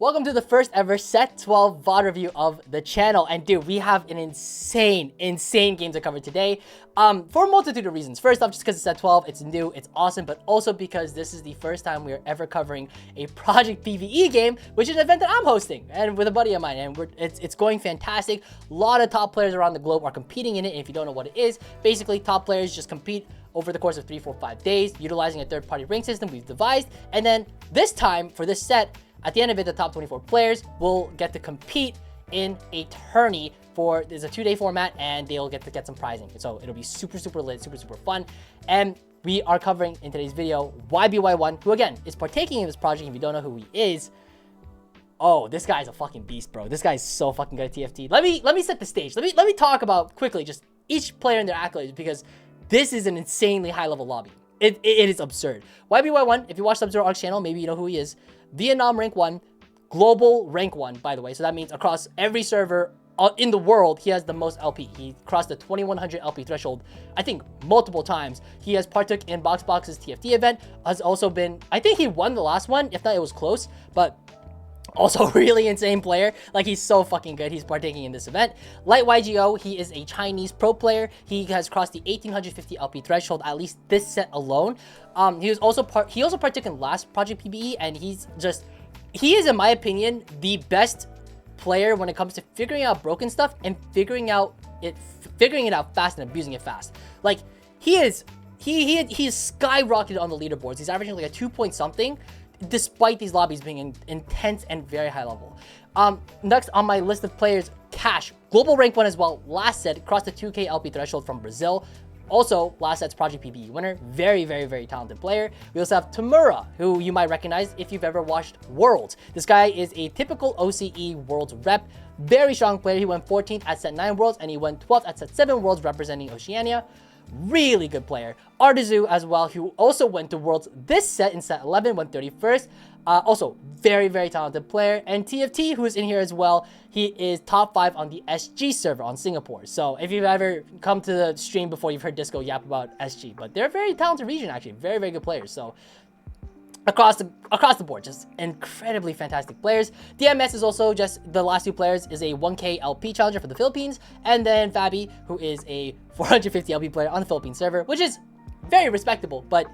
Welcome to the first ever Set 12 VOD review of the channel. And dude, we have an insane game to cover today for a multitude of reasons. First off, just because it's Set 12, it's new, it's awesome, but also because this is the first time we are ever covering a Project PBE game, which is an event that I'm hosting and with a buddy of mine, and it's going fantastic. A lot of top players around the globe are competing in it, and if you don't know what it is, basically top players just compete over the course of 3, 4, 5 days, utilizing a third-party rank system we've devised, and then this time, for this set, at the end of it, the top 24 players will get to compete in a tourney there's a 2-day format, and they'll get to get some prizing. So it'll be super lit, super fun. And we are covering in today's video YBY1, who again is partaking in this project. If you don't know who he is, oh, this guy's a fucking beast, bro. This guy's so fucking good at TFT. Let me set the stage. Let me talk about quickly just each player and their accolades, because this is an insanely high level lobby. It is absurd. YBY1, if you watch Sub-Zero Arc's channel, maybe you know who he is. Vietnam rank 1, global rank 1, by the way. So that means across every server in the world, he has the most LP. He crossed the 2100 LP threshold, I think, multiple times. He has partook in BoxBox's TFT event, has also been, I think he won the last one, if not it was close, but also really insane player. Like, he's so fucking good. He's partaking in this event. Light YGO, he is a Chinese pro player. He has crossed the 1850 LP threshold, at least this set alone. He also partook in last Project PBE, and he is, in my opinion, the best player when it comes to figuring out broken stuff and figuring it out fast and abusing it fast. Like, he is skyrocketed on the leaderboards. He's averaging like a 2 point something, despite these lobbies being intense and very high level. Next on my list of players, Cash, global rank 1 as well. Last set, crossed the 2K LP threshold from Brazil. Also, last set's Project PBE winner. Very talented player. We also have Tamura, who you might recognize if you've ever watched Worlds. This guy is a typical OCE Worlds rep. Very strong player. He went 14th at set 9 Worlds, and he went 12th at set 7 Worlds, representing Oceania. Really good player. Artizu as well, who also went to Worlds this set in set 11, went 31st. Also, very talented player. And TFT, who is in here as well, he is top 5 on the SG server on Singapore. So if you've ever come to the stream before, you've heard Disco yap about SG. But they're a very talented region, actually. Very good players. So across the board, just incredibly fantastic players. DMS is also just the last two players, is a 1K LP challenger for the Philippines, and then Fabi, who is a 450 LP player on the Philippines server, which is very respectable, but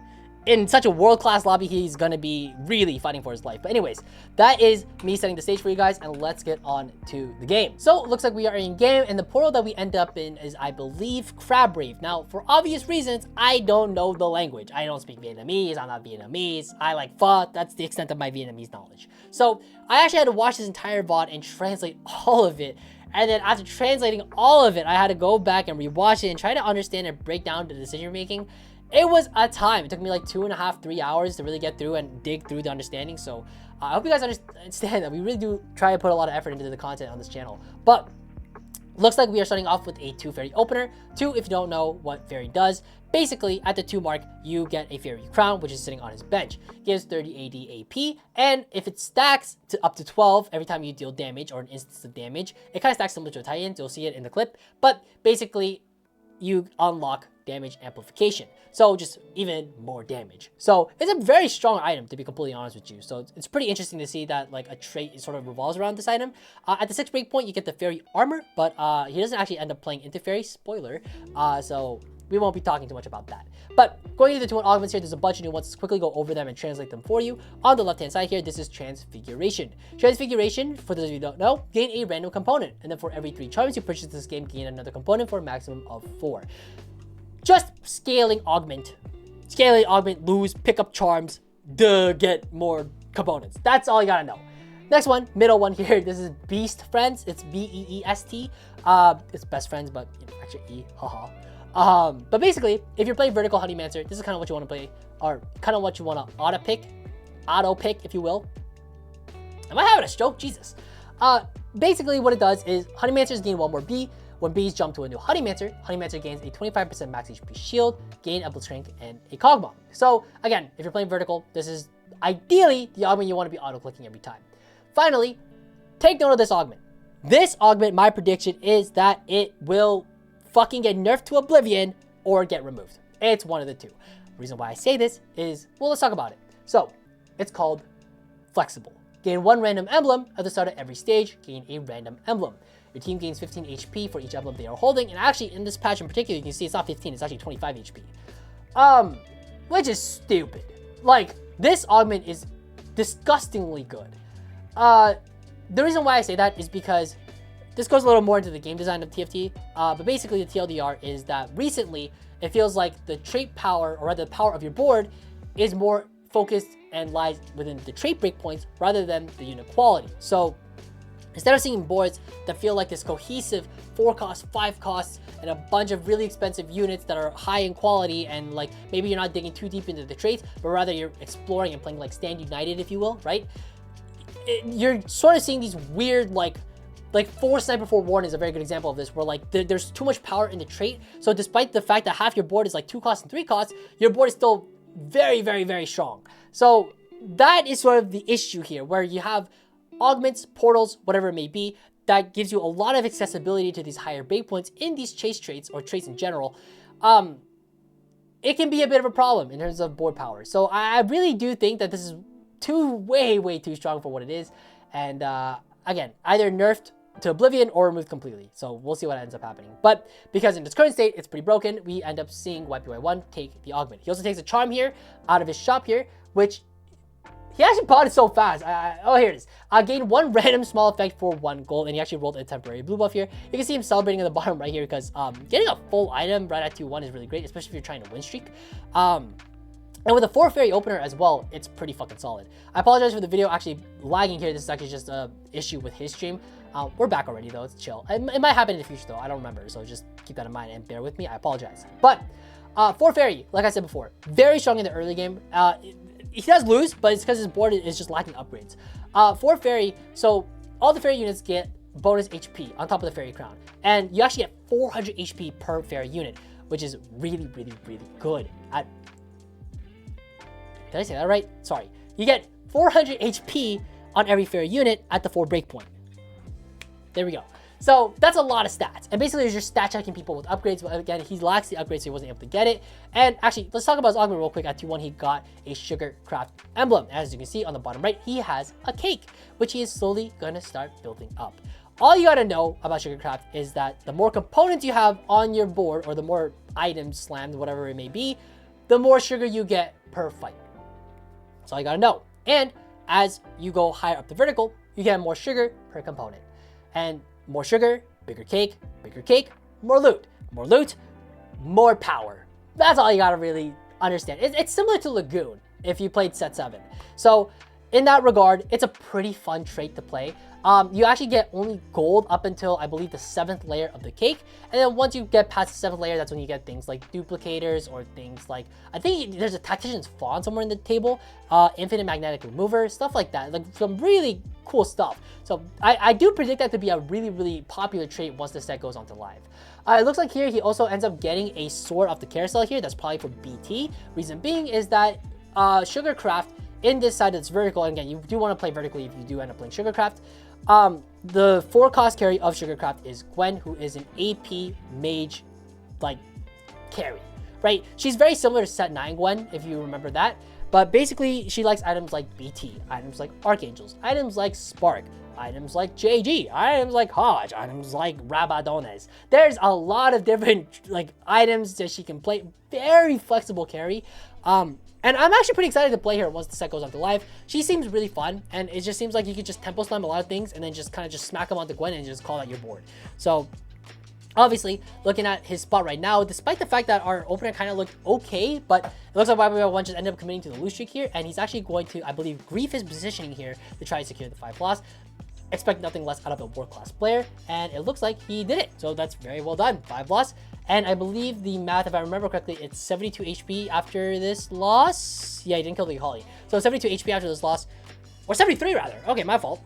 in such a world-class lobby, he's gonna be really fighting for his life. But anyways, that is me setting the stage for you guys, and let's get on to the game. So it looks like we are in game, and the portal that we end up in is, I believe, Crab Reef. Now, for obvious reasons, I don't know the language. I don't speak Vietnamese, I'm not Vietnamese, I like pho, that's the extent of my Vietnamese knowledge. So I actually had to watch this entire VOD and translate all of it. And then after translating all of it, I had to go back and rewatch it and try to understand and break down the decision making. It was a time. It took me like 2.5, 3 hours to really get through and dig through the understanding. So I hope you guys understand that we really do try to put a lot of effort into the content on this channel. But looks like we are starting off with a 2 fairy opener. 2, if you don't know what fairy does, basically at the 2 mark, you get a fairy crown, which is sitting on his bench. Gives 30 AD AP, and if it stacks to up to 12 every time you deal damage or an instance of damage, it kind of stacks similar to a Titan. You'll see it in the clip, but basically you unlock damage amplification, so just even more damage. So it's a very strong item, to be completely honest with you. So it's pretty interesting to see that like a trait sort of revolves around this item. At the 6th breakpoint, you get the fairy armor, but he doesn't actually end up playing into fairy, spoiler. So we won't be talking too much about that. But going into the 2 augments here, there's a bunch of new ones. Let's quickly go over them and translate them for you. On the left-hand side here, this is Transfiguration. Transfiguration, for those of you who don't know, gain a random component. And then for every 3 charms you purchase this game, gain another component for a maximum of 4. Just scaling augment, lose, pick up charms, get more components. That's all you gotta know. Next one, middle one here, this is Beast Friends. It's BEEST. It's best friends, but you know, actually E, haha. But basically, if you're playing Vertical Honeymancer, this is kind of what you want to play, or kind of what you want to auto pick, if you will. Am I having a stroke? Jesus. Basically, what it does is Honeymancers gain 1 more B. When bees jump to a new Honeymancer, Honeymancer gains a 25% max HP shield, gain a Blitzcrank, and a Cog Bomb. So again, if you're playing Vertical, this is ideally the augment you want to be auto-clicking every time. Finally, take note of this augment. This augment, my prediction is that it will fucking get nerfed to oblivion or get removed. It's one of the two. The reason why I say this is, well, let's talk about it. So it's called Flexible. Gain 1 random emblem at the start of every stage. Gain a random emblem. Your team gains 15 HP for each emblem they are holding. And actually, in this patch in particular, you can see it's not 15, it's actually 25 HP. Which is stupid. Like, this augment is disgustingly good. The reason why I say that is because this goes a little more into the game design of TFT, but basically the TLDR is that recently it feels like the trait power, or rather the power of your board, is more focused and lies within the trait breakpoints rather than the unit quality. So instead of seeing boards that feel like this cohesive 4 costs, 5 costs, and a bunch of really expensive units that are high in quality, and like maybe you're not digging too deep into the traits, but rather you're exploring and playing like Stand United, if you will, right? You're sort of seeing these weird like 4 Sniper Forewarned is a very good example of this, where like there's too much power in the trait. So despite the fact that half your board is like 2 costs and 3 costs, your board is still very, very, very strong. So that is sort of the issue here, where you have augments, portals, whatever it may be, that gives you a lot of accessibility to these higher breakpoints in these chase traits, or traits in general. It can be a bit of a problem in terms of board power. So I really do think that this is way too strong for what it is. And again, either nerfed to oblivion or removed completely. So we'll see what ends up happening. But because in its current state, it's pretty broken, we end up seeing YPY1 take the augment. He also takes a charm here out of his shop here, which he actually bought it so fast. Oh, here it is. Gain 1 random small effect for 1 gold, and he actually rolled a temporary blue buff here. You can see him celebrating in the bottom right here, because getting a full item right at 2-1 is really great, especially if you're trying to win streak. And with a 4 fairy opener as well, it's pretty fucking solid. I apologize for the video actually lagging here. This is actually just an issue with his stream. We're back already though, it's chill. It might happen in the future though, I don't remember. So just keep that in mind and bear with me, I apologize. But 4 fairy, like I said before, very strong in the early game. He does lose, but it's because his board is just lacking upgrades. 4 fairy, so all the fairy units get bonus HP on top of the fairy crown. And you actually get 400 HP per fairy unit, which is really good. Did I say that right? Sorry. You get 400 HP on every fairy unit at the 4 breakpoint. There we go. So that's a lot of stats. And basically, you're just stat checking people with upgrades. But again, he lacks the upgrades, so he wasn't able to get it. And actually, let's talk about his augment real quick. At 2-1, he got a sugar craft emblem. As you can see on the bottom right, he has a cake, which he is slowly gonna start building up. All you gotta know about sugar craft is that the more components you have on your board, or the more items slammed, whatever it may be, the more sugar you get per fight. That's all you gotta know. And as you go higher up the vertical, you get more sugar per component. And more sugar, bigger cake, more loot, more power. That's all you gotta really understand. It's similar to Lagoon if you played set 7. So in that regard, it's a pretty fun trait to play. You actually get only gold up until, I believe, the 7th layer of the cake. And then once you get past the 7th layer, that's when you get things like duplicators, or things like, I think there's a Tactician's Fawn somewhere in the table, Infinite Magnetic Remover, stuff like that. Like some really cool stuff. So I do predict that to be a really popular trait once the set goes on to live. It looks like here he also ends up getting a sword off the carousel here. That's probably for BT. Reason being is that Sugarcraft in this side that's vertical, and again, you do want to play vertically if you do end up playing Sugarcraft. The 4 cost carry of Sugarcraft is Gwen, who is an AP mage like carry, right? She's very similar to set 9 Gwen, if you remember that. But basically, she likes items like BT, items like Archangels, items like Spark, items like JG, items like Hodge, items like Rabadones. There's a lot of different like items that she can play. Very flexible carry. And I'm actually pretty excited to play her once the set goes on to live. She seems really fun, and it just seems like you could just tempo slam a lot of things and then just kind of just smack them onto Gwen and just call out your board. So obviously, looking at his spot right now, despite the fact that our opener kind of looked okay, but it looks like YPY1 just ended up committing to the lose streak here, and he's actually going to, I believe, grief his positioning here to try to secure the 5 loss. Expect nothing less out of a world class player, and it looks like he did it. So that's very well done. 5 loss. And I believe the math, if I remember correctly, it's 72 HP after this loss. Yeah, he didn't kill the Holly. So 72 HP after this loss, or 73 rather. Okay, my fault.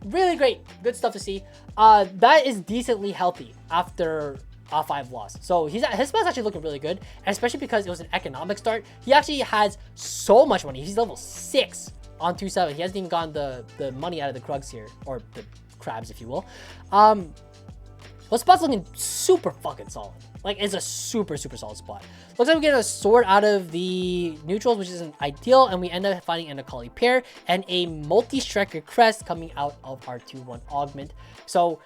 Really great, good stuff to see. That is decently healthy after a 5 loss. So his spell's actually looking really good, and especially because it was an economic start. He actually has so much money. He's level 6 on 2-7. He hasn't even gotten the money out of the Krugs here, or the crabs, if you will. Well, spot's looking super fucking solid. Like, it's a super solid spot. Looks like we get a sword out of the neutrals, which isn't ideal, and we end up finding an Akali pair and a multi-striker crest coming out of our 2-1 augment. So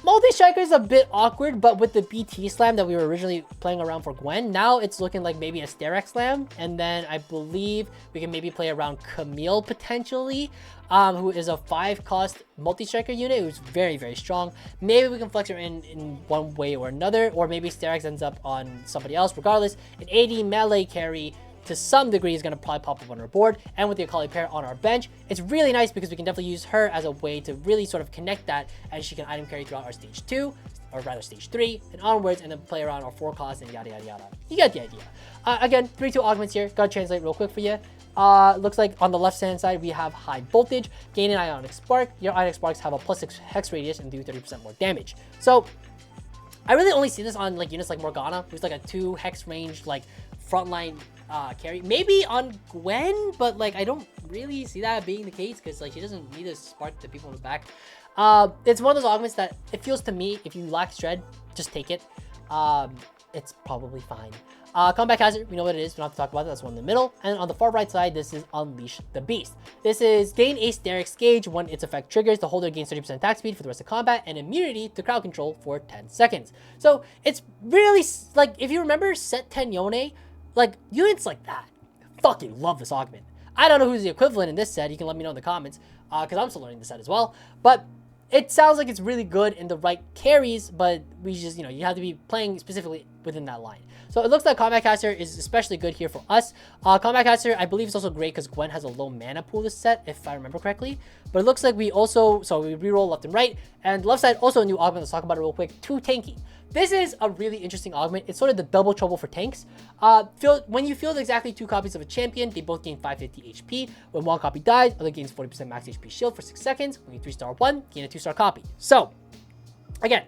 multi-striker is a bit awkward, but with the BT slam that we were originally playing around for Gwen, now it's looking like maybe a Sterak slam, and then I believe we can maybe play around Camille potentially, who is a 5-cost multi-striker unit who's very strong. Maybe we can flex her in one way or another, or maybe Sterak ends up on somebody else. Regardless, an AD melee carry to some degree is going to probably pop up on our board, and with the Akali pair on our bench, it's really nice because we can definitely use her as a way to really sort of connect that, and she can item carry throughout our stage 2, or rather stage 3 and onwards, and then play around our 4 costs and yada yada. You get the idea. Again, 3-2 augments here. Gotta translate real quick for you. Looks like on the left hand side we have high voltage, gain an ionic spark. Your ionic sparks have a +6 hex radius and do 30% more damage. So I really only see this on like units like Morgana, who's like a 2 hex range like frontline carry. Maybe on Gwen, but like I don't really see that being the case because like she doesn't need to spark the people in the back. It's one of those augments that it feels to me, if you lack shred, just take it. It's probably fine. Combat hazard, we know what it is. We don't have to talk about that. That's one in the middle. And on the far right side, this is Unleash the Beast. This is gain a Sterak's gauge when its effect triggers. The holder gains 30% attack speed for the rest of combat and immunity to crowd control for 10 seconds. So it's really like, if you remember set 10 Yone, like units like that, fucking love this augment. I don't know who's the equivalent in this set. You can let me know in the comments because I'm still learning this set as well. But it sounds like it's really good in the right carries, but we just, you know, you have to be playing specifically within that line. So it looks like Combat Caster is especially good here for us. Combat Caster, I believe, is also great because Gwen has a low mana pool this set, if I remember correctly. But it looks like we also, so we reroll left and right. And left side, also a new augment. Let's talk about it real quick. 2 tanky. This is a really interesting augment. It's sort of the double trouble for tanks. When you field exactly 2 copies of a champion, they both gain 550 HP. When one copy dies, other gains 40% max HP shield for 6 seconds. When you 3-star one, gain a 2-star copy. So, again,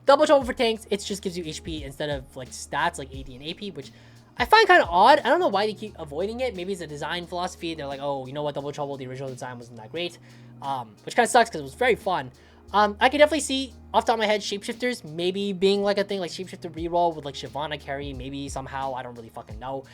double trouble for tanks. It just gives you HP instead of like stats like AD and AP, which I find kind of odd. I don't know why they keep avoiding it. Maybe it's a design philosophy. They're like, oh, you know what, double trouble, the original design wasn't that great, which kind of sucks because it was very fun. I could definitely see, off the top of my head, shapeshifters maybe being like a thing, like shapeshifter reroll with like Shyvana carry, maybe somehow, I don't really fucking know.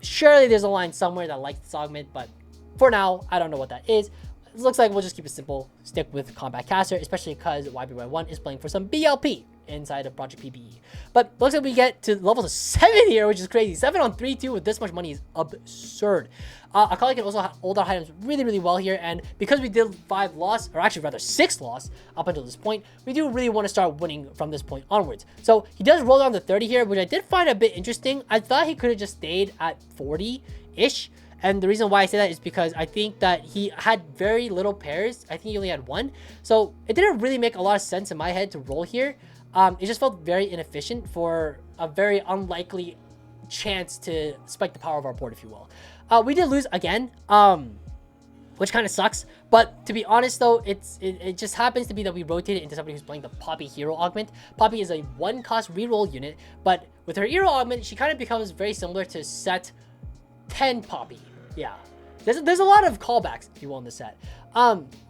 Surely there's a line somewhere that likes this augment, but for now, I don't know what that is. It looks like we'll just keep it simple, stick with Combat Caster, especially because YBY1 is playing for some BLP inside of Project PBE. But looks like we get to levels of 7 here, which is crazy. 7 on 3-2 with this much money is absurd. Akali can also hold our items really well here, and because we did 5 loss, or actually rather 6 loss up until this point, we do really want to start winning from this point onwards. So he does roll down to 30 here, which I did find a bit interesting. I thought he could have just stayed at 40-ish. And the reason why I say that is because I think that he had very little pairs. I think he only had 1. So it didn't really make a lot of sense in my head to roll here. It just felt very inefficient for a very unlikely chance to spike the power of our board, if you will. We did lose again, which kind of sucks. But to be honest, though, it just happens to be that we rotated into somebody who's playing the Poppy Hero Augment. Poppy is a 1-cost reroll unit, but with her Hero Augment, she kind of becomes very similar to set 10 Poppy. Yeah, there's a lot of callbacks, if you will, in this set,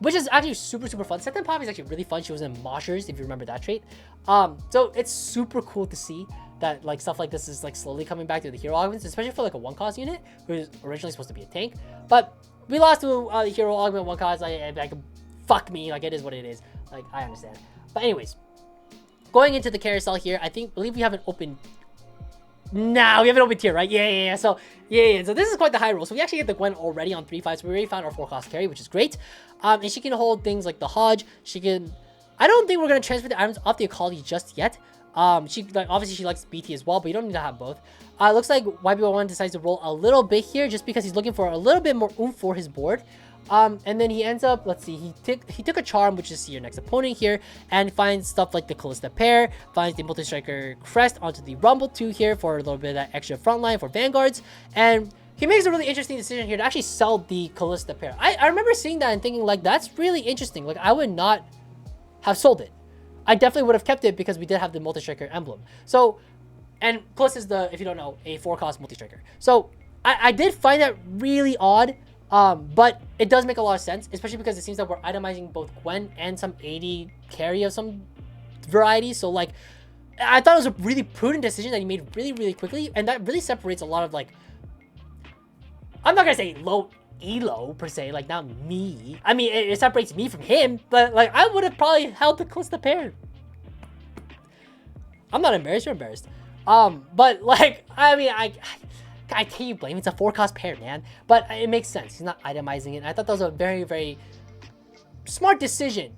which is actually super fun. Set 10 Poppy is actually really fun. She was in Moshers, if you remember that trait. So it's super cool to see that like stuff like this is like slowly coming back to the hero augments, especially for like a 1-cost unit who is originally supposed to be a tank. But we lost to the hero augment 1-cost. Like fuck me, like it is what it is. Like I understand. But anyways, going into the carousel here, believe we have an open. Nah, we have an open tier, right? Yeah. So this is quite the high roll. So we actually get the Gwen already on 3-5. So we already found our 4-cost carry, which is great. And she can hold things like the Hodge. She can. I don't think we're gonna transfer the items off the Akali just yet. Obviously she likes BT as well, but you don't need to have both. Looks like YB1 decides to roll a little bit here just because he's looking for a little bit more oomph for his board. And then he ends up, let's see, he took a charm, which is your next opponent here, and finds stuff like the Callista pair, finds the multi-striker crest onto the Rumble 2 here for a little bit of that extra front line for Vanguards, and he makes a really interesting decision here to actually sell the Callista pair. I remember seeing that and thinking like, that's really interesting. Like I would not have sold it. I definitely would have kept it because we did have the multi-striker emblem. So, and plus is the, if you don't know, a 4-cost multi-striker. So I did find that really odd. But it does make a lot of sense, especially because it seems that we're itemizing both Gwen and some AD carry of some variety. So like, I thought it was a really prudent decision that he made really quickly, and that really separates a lot of like, I'm not gonna say low elo per se, like not me. I mean, it separates me from him, but like I would have probably held the Calista pair. I'm not embarrassed, you're embarrassed. But like, I mean, I can't blame. It's a 4-cost pair, man. But it makes sense. He's not itemizing it. And I thought that was a very smart decision,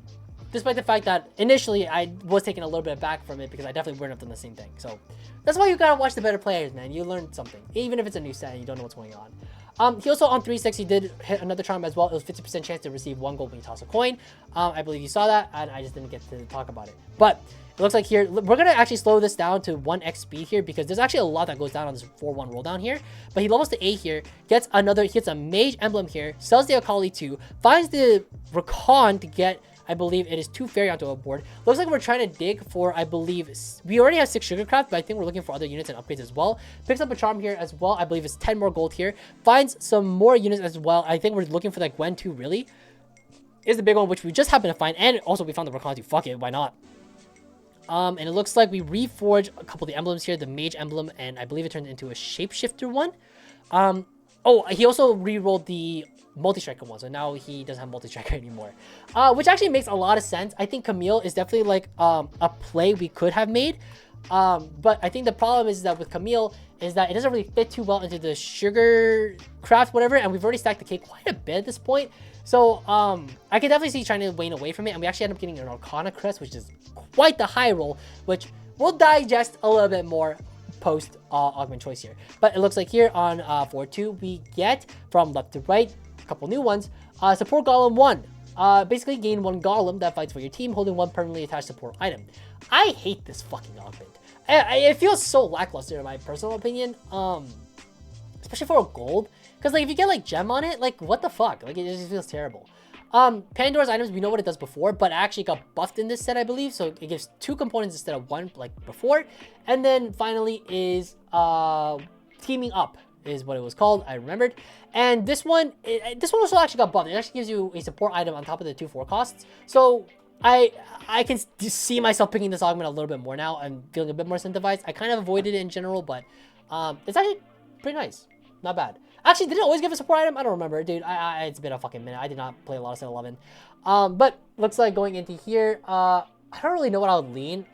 despite the fact that initially I was taking a little bit back from it because I definitely wouldn't have done the same thing. So that's why you gotta watch the better players, man. You learn something, even if it's a new set and you don't know what's going on. He also on 3-6, he did hit another charm as well. It was 50% chance to receive 1 gold when you toss a coin. I believe you saw that, and I just didn't get to talk about it. But it looks like here, we're going to actually slow this down to 1x speed here because there's actually a lot that goes down on this 4-1 roll down here. But he levels to 8 here, gets a mage emblem here, sells the Akali 2, finds the Rakan to get, I believe it is 2 fairy onto a board. Looks like we're trying to dig for, I believe, we already have 6 Sugarcraft, but I think we're looking for other units and upgrades as well. Picks up a charm here as well. I believe it's 10 more gold here. Finds some more units as well. I think we're looking for that Gwen 2 really. Is the big one, which we just happened to find. And also we found the Rakan 2. Fuck it, why not? And it looks like we reforged a couple of the emblems here, the mage emblem, and I believe it turned into a shapeshifter one. Oh, he also re-rolled the multi-striker one, so now he doesn't have multi-striker anymore, which actually makes a lot of sense. I think Camille is definitely like a play we could have made, but I think the problem is that with Camille is that it doesn't really fit too well into the sugar craft whatever, and we've already stacked the cake quite a bit at this point. So I can definitely see trying to wane away from it, and we actually end up getting an Arcana crest, which is quite the high roll, which we'll digest a little bit more post augment choice here. But it looks like here on 4-2 we get from left to right a couple new ones. Support Golem 1, basically gain 1 Golem that fights for your team holding 1 permanently attached support item. I hate this fucking augment. It feels so lackluster in my personal opinion, especially for a gold, because like if you get like gem on it, like what the fuck, like it just feels terrible. Pandora's items, we know what it does before, but it actually got buffed in this set, I believe. So it gives 2 components instead of 1 like before. And then finally is teaming up is what it was called. I remembered. And this one also actually got buffed. It actually gives you a support item on top of the 2 4 costs. So I can see myself picking this augment a little bit more now. I'm feeling a bit more incentivized. I kind of avoided it in general, but it's actually pretty nice. Not bad. Actually, did it always give a support item? I don't remember, dude. It's been a fucking minute. I did not play a lot of set 11. But looks like going into here, I don't really know what I would lean.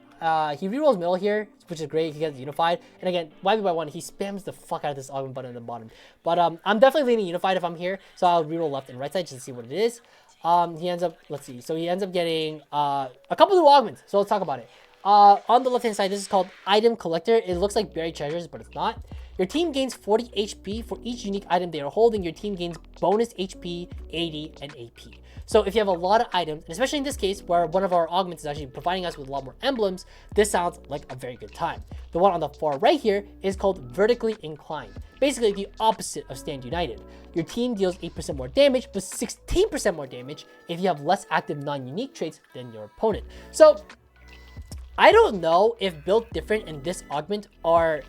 He rerolls middle here, which is great. He gets unified. And again, 1v1, he spams the fuck out of this augment button at the bottom. But I'm definitely leaning unified if I'm here. So I'll reroll left and right side just to see what it is. He ends up, let's see. So he ends up getting a couple new augments. So let's talk about it. On the left hand side, this is called Item Collector. It looks like buried treasures, but it's not. Your team gains 40 HP for each unique item they are holding. Your team gains bonus HP, 80, and AP. So if you have a lot of items, and especially in this case where one of our augments is actually providing us with a lot more emblems, this sounds like a very good time. The one on the far right here is called Vertically Inclined. Basically the opposite of Stand United. Your team deals 8% more damage, but 16% more damage if you have less active non-unique traits than your opponent. So I don't know if built different and this augment are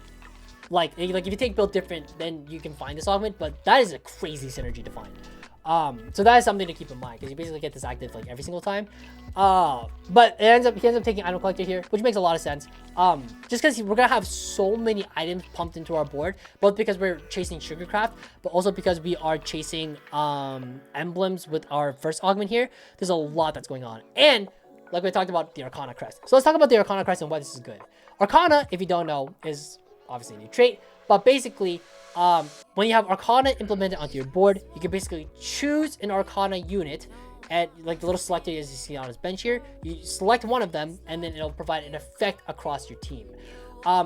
like if you take build different, then you can find this augment, but that is a crazy synergy to find. So that is something to keep in mind because you basically get this active like every single time. But he ends up taking Item Collector here, which makes a lot of sense. Just because we're gonna have so many items pumped into our board, both because we're chasing Sugarcraft, but also because we are chasing emblems with our first augment here. There's a lot that's going on, and like we talked about the Arcana crest. So let's talk about the Arcana crest and why this is good. Arcana, if you don't know, is obviously a new trait, but basically when you have Arcana implemented onto your board, you can basically choose an Arcana unit and like the little selector as you see on his bench here, you select one of them and then it'll provide an effect across your team.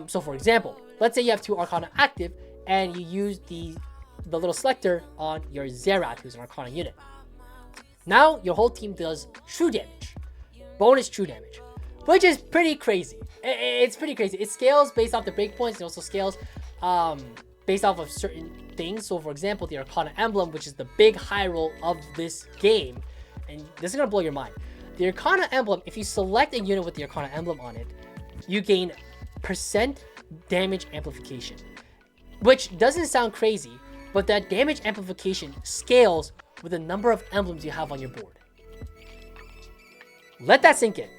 So for example, let's say you have 2 Arcana active and you use the little selector on your Zerat, who's an Arcana unit. Now your whole team does true damage, bonus true damage, which is pretty crazy. It's pretty crazy. It scales based off the breakpoints. It also scales based off of certain things. So for example, the Arcana Emblem, which is the big high roll of this game, and this is gonna blow your mind. The Arcana Emblem, if you select a unit with the Arcana Emblem on it, you gain % damage amplification, which doesn't sound crazy, but that damage amplification scales with the number of emblems you have on your board. Let that sink in.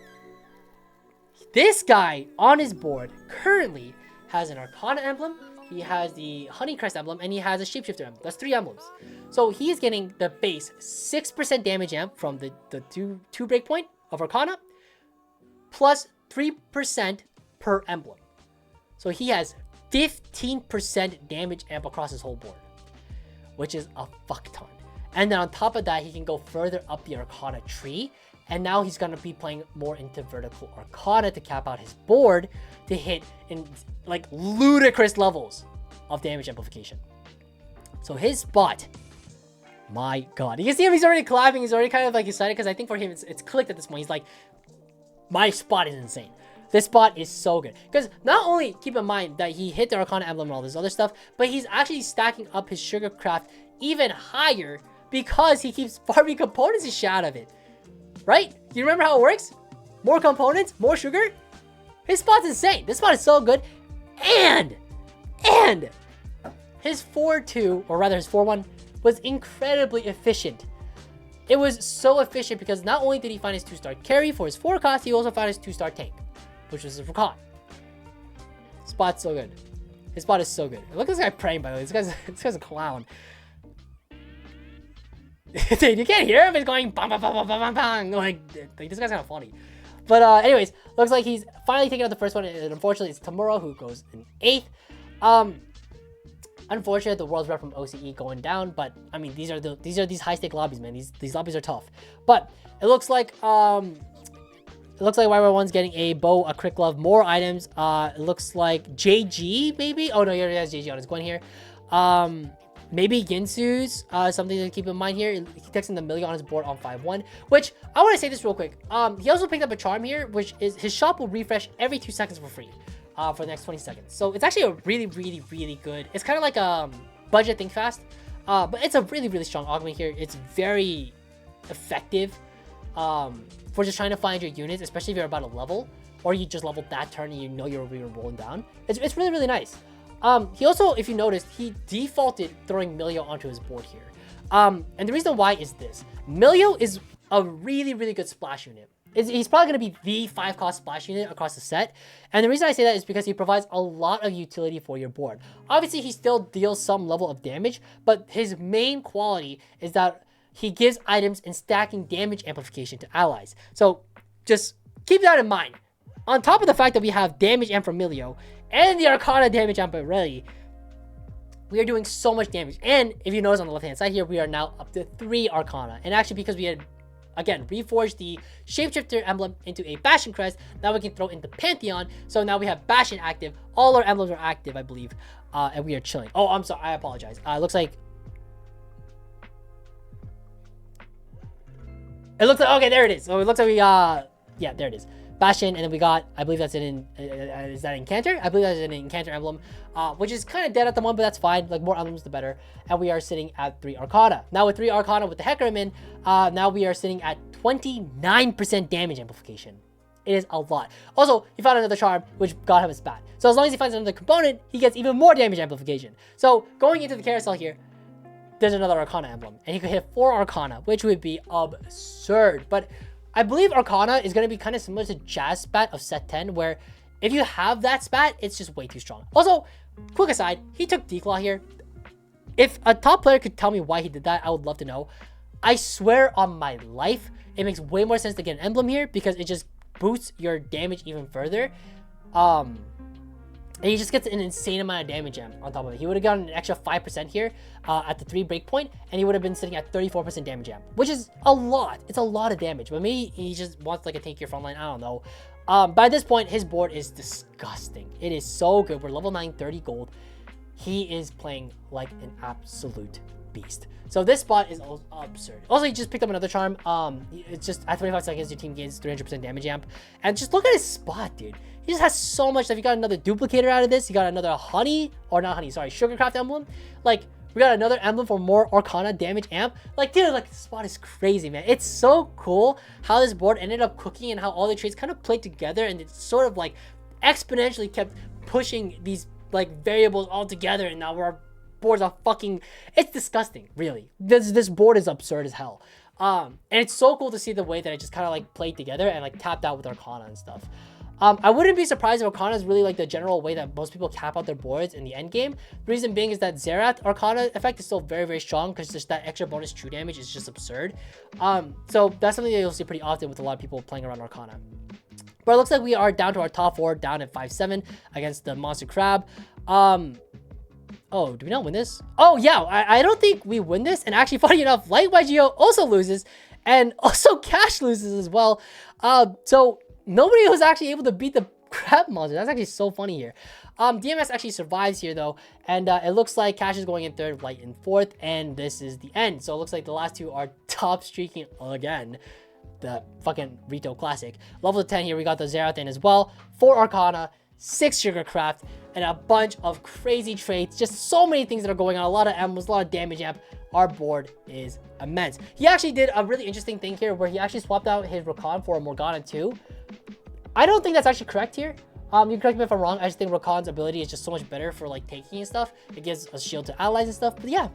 This guy on his board currently has an Arcana emblem, he has the Honeycrest emblem, and he has a Shapeshifter emblem. That's 3 emblems. So he is getting the base 6% damage amp from the two breakpoint of Arcana, plus 3% per emblem. So he has 15% damage amp across his whole board, which is a fuck ton. And then on top of that, he can go further up the Arcana tree. And now he's going to be playing more into Vertical Arcana to cap out his board to hit in like ludicrous levels of damage amplification. So his spot, my god. You can see him, he's already clapping. He's already kind of like excited because I think for him it's clicked at this point. He's like, my spot is insane. This spot is so good. Because not only keep in mind that he hit the Arcana emblem and all this other stuff, but he's actually stacking up his Sugarcraft even higher because he keeps farming components and shit out of it. Right? Do you remember how it works? More components, more sugar. His spot's insane. This spot is so good. And his 4-2, or rather his 4-1, was incredibly efficient. It was so efficient because not only did he find his 2-star carry for his 4 cost, he also found his 2-star tank, which was his Rakan. Spot's so good. His spot is so good. Look at this guy praying, by the way. This guy's a clown. Dude, you can't hear him. He's going bang, bang, bang, bang, bang, bang. Like this guy's kind of funny. But anyways, looks like he's finally taking out the first one. And unfortunately, it's Tamura who goes in 8th. Unfortunately, the world's rep from OCE going down. But I mean, these are these high stake lobbies, man. These lobbies are tough. But it looks like YY1's getting a bow, a quick glove, more items. It looks like JG maybe. Oh no, he already has JG on his Gwen here. Maybe Ginsu's something to keep in mind here. He takes in the million on his board on 5-1, which I want to say this real quick. He also picked up a charm here, which is his shop will refresh every 2 seconds for free for the next 20 seconds. So it's actually a really, really, really good. It's kind of like a budget think fast, but it's a really, really strong augment here. It's very effective for just trying to find your units, especially if you're about a level or you just leveled that turn and you know you're rolling down. It's really, really nice. He also, if you noticed, he defaulted throwing Milio onto his board here. And the reason why is this. Milio is a really, really good splash unit. He's probably going to be the 5-cost splash unit across the set. And the reason I say that is because he provides a lot of utility for your board. Obviously, he still deals some level of damage, but his main quality is that he gives items in stacking damage amplification to allies. So just keep that in mind. On top of the fact that we have damage amp from Milio, and the Arcana damage amp already, we are doing so much damage. And if you notice on the left hand side here, we are now up to 3 Arcana. And actually, because we had again reforged the Shapeshifter emblem into a Bastion crest, now we can throw in the Pantheon. So now we have Bastion active, all our emblems are active, I believe, and we are chilling. Oh, I'm sorry, I apologize. Looks like okay, there it is. So it looks like we yeah, there it is. Bastion, and then we got, I believe that's is that Incanter? I believe that's an Incanter emblem, which is kind of dead at the moment, but that's fine. Like, more emblems, the better. And we are sitting at 3 Arcana. Now, with 3 Arcana with the Hecarim in, now we are sitting at 29% damage amplification. It is a lot. Also, he found another charm, which got him a spat. So as long as he finds another component, he gets even more damage amplification. So, going into the carousel here, there's another Arcana emblem, and he could hit 4 Arcana, which would be absurd. But I believe Arcana is going to be kind of similar to Jazz Spat of set 10, where if you have that spat, it's just way too strong. Also, quick aside, he took Declaw here. If a top player could tell me why he did that, I would love to know. I swear on my life, it makes way more sense to get an emblem here because it just boosts your damage even further. And he just gets an insane amount of damage amp on top of it. He would have gotten an extra 5% here at the 3 breakpoint, and he would have been sitting at 34% damage amp, which is a lot. It's a lot of damage. But maybe he just wants like a tank your frontline. I don't know. By this point, his board is disgusting. It is so good. We're level 9, 30 gold. He is playing like an absolute beast. So this spot is absurd. Also, he just picked up another charm. It's just at 25 seconds, your team gains 300% damage amp. And just look at his spot, dude. He just has so much stuff. You got another duplicator out of this. You got another Sugarcraft emblem. Like, we got another emblem for more Arcana damage amp. Like, dude, like, this spot is crazy, man. It's so cool how this board ended up cooking and how all the traits kind of played together, and it's sort of like exponentially kept pushing these like variables all together, and now our boards are fucking, it's disgusting, really. This board is absurd as hell. And it's so cool to see the way that it just kind of like played together and like tapped out with Arcana and stuff. I wouldn't be surprised if Arcana is really like the general way that most people cap out their boards in the end game. The reason being is that Xerath Arcana effect is still very, very strong because just that extra bonus true damage is just absurd. So that's something that you'll see pretty often with a lot of people playing around Arcana. But it looks like we are down to our top 4, down at 5-7 against the Monster Crab. Oh, do we not win this? Oh, yeah, I don't think we win this. And actually, funny enough, Light YGO also loses. And also Cash loses as well. So nobody was actually able to beat the crab monster. That's actually so funny here. DMS actually survives here, though. And it looks like Cash is going in 3rd, Light in 4th. And this is the end. So it looks like the last 2 are top streaking again. The fucking Rito Classic. Level 10 here, we got the Xerath in as well. 4 Arcana, 6 Sugarcraft, and a bunch of crazy traits. Just so many things that are going on. A lot of emblems, a lot of damage amp. Our board is immense. He actually did a really interesting thing here where he actually swapped out his Rakan for a Morgana too. I don't think that's actually correct here. You can correct me if I'm wrong. I just think Rakan's ability is just so much better for like taking and stuff. It gives a shield to allies and stuff. But yeah,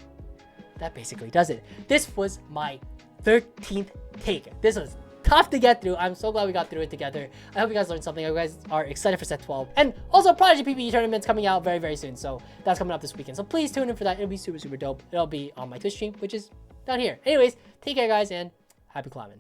that basically does it. This was my 13th take. This was tough to get through. I'm so glad we got through it together. I hope you guys learned something. I hope you guys are excited for set 12. And also Prodigy PBE tournament's coming out very, very soon. So that's coming up this weekend. So please tune in for that. It'll be super, super dope. It'll be on my Twitch stream, which is down here. Anyways, take care guys and happy climbing.